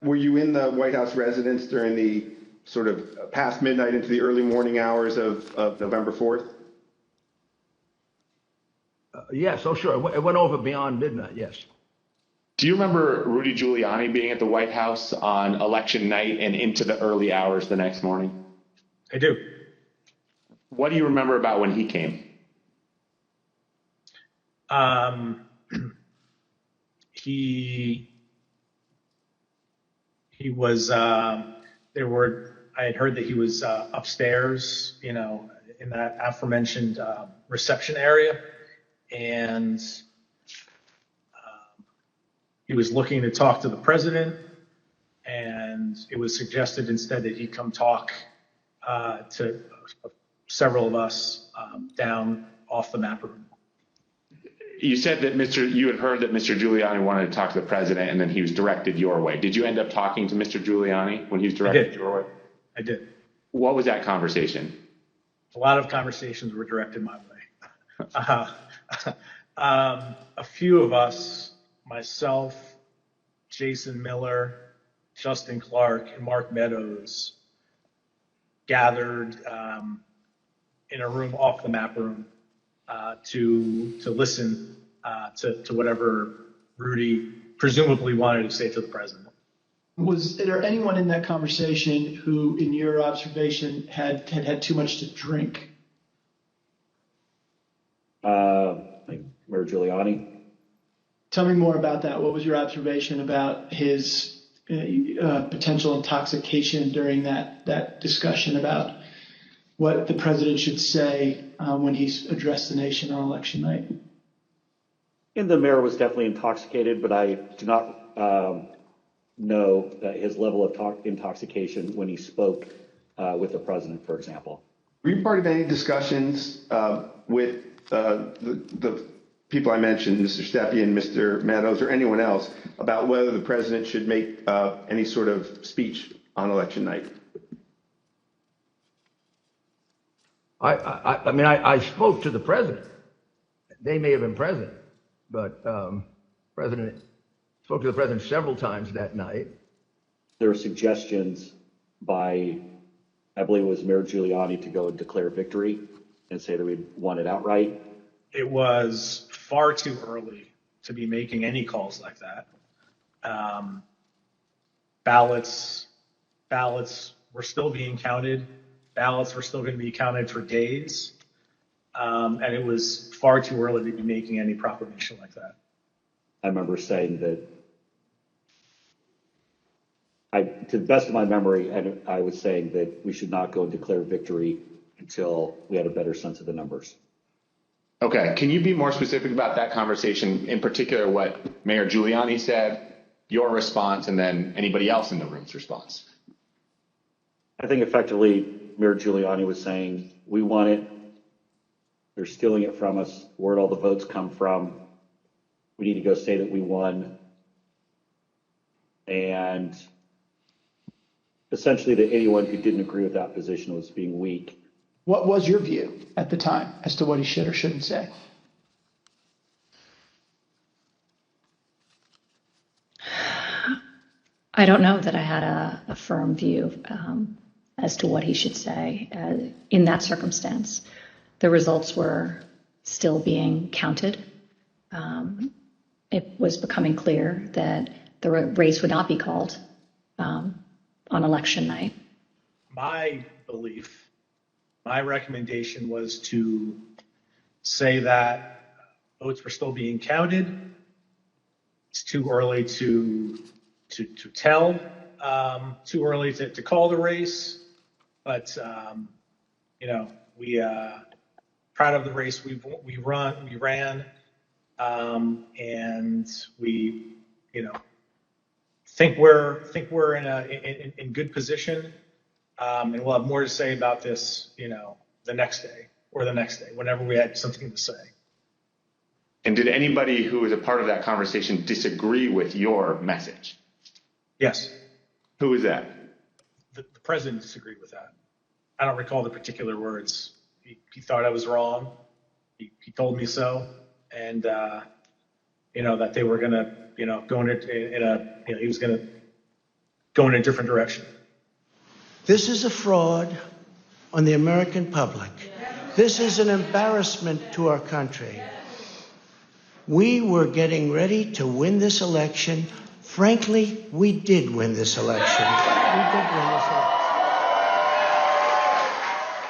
Were you in the White House residence during the sort of past midnight into the early morning hours of November 4th? Yes, oh sure. It went over beyond midnight, yes. Do you remember Rudy Giuliani being at the White House on election night and into the early hours the next morning? I do. What do you remember about when he came? He was I had heard that he was upstairs, in that aforementioned reception area, and he was looking to talk to the president, and it was suggested instead that he come talk to several of us down off the map room. You said that you had heard that Mr. Giuliani wanted to talk to the president, and then he was directed your way. Did you end up talking to Mr. Giuliani when he was directed your way? I did. What was that conversation? A lot of conversations were directed my way. A few of us, myself, Jason Miller, Justin Clark, and Mark Meadows, gathered in a room off the map room to listen to whatever Rudy presumably wanted to say to the president. Was there anyone in that conversation who, in your observation, had too much to drink? Like Mayor Giuliani. Tell me more about that. What was your observation about his potential intoxication during that discussion about what the president should say when he's addressed the nation on election night? And the mayor was definitely intoxicated, but I do not know his level of intoxication when he spoke with the president, for example. Were you part of any discussions with the people I mentioned, Mr. Stepien, Mr. Meadows, or anyone else, about whether the president should make any sort of speech on election night? I mean, I spoke to the president. They may have been present, but President spoke to the president several times that night. There were suggestions by, I believe it was Mayor Giuliani, to go and declare victory and say that we'd won it outright. It was far too early to be making any calls like that. Ballots were still being counted. Ballots were still going to be counted for days. And it was far too early to be making any proclamation like that. I remember saying that, to the best of my memory, I was saying that we should not go and declare victory until we had a better sense of the numbers. Okay, can you be more specific about that conversation, in particular what Mayor Giuliani said, your response, and then anybody else in the room's response? I think effectively Mayor Giuliani was saying, we won it, they're stealing it from us, where'd all the votes come from? We need to go say that we won. And essentially that anyone who didn't agree with that position was being weak. What was your view at the time as to what he should or shouldn't say? I don't know that I had a firm view as to what he should say in that circumstance. The results were still being counted. It was becoming clear that the race would not be called on election night. My belief, my recommendation was to say that votes were still being counted. It's too early to tell, too early to call the race, but we proud of the race we ran, and we think we're in good position, and we'll have more to say about this the next day or the next day whenever we had something to say. And did anybody who was a part of that conversation disagree with your message? Yes. Who was that? The president disagreed with that. I don't recall the particular words. He thought I was wrong. He told me so, and that they were gonna go into he was gonna going in a different direction. This is a fraud on the American public. This is an embarrassment to our country. We were getting ready to win this election. Frankly, we did win this election. We did win this election.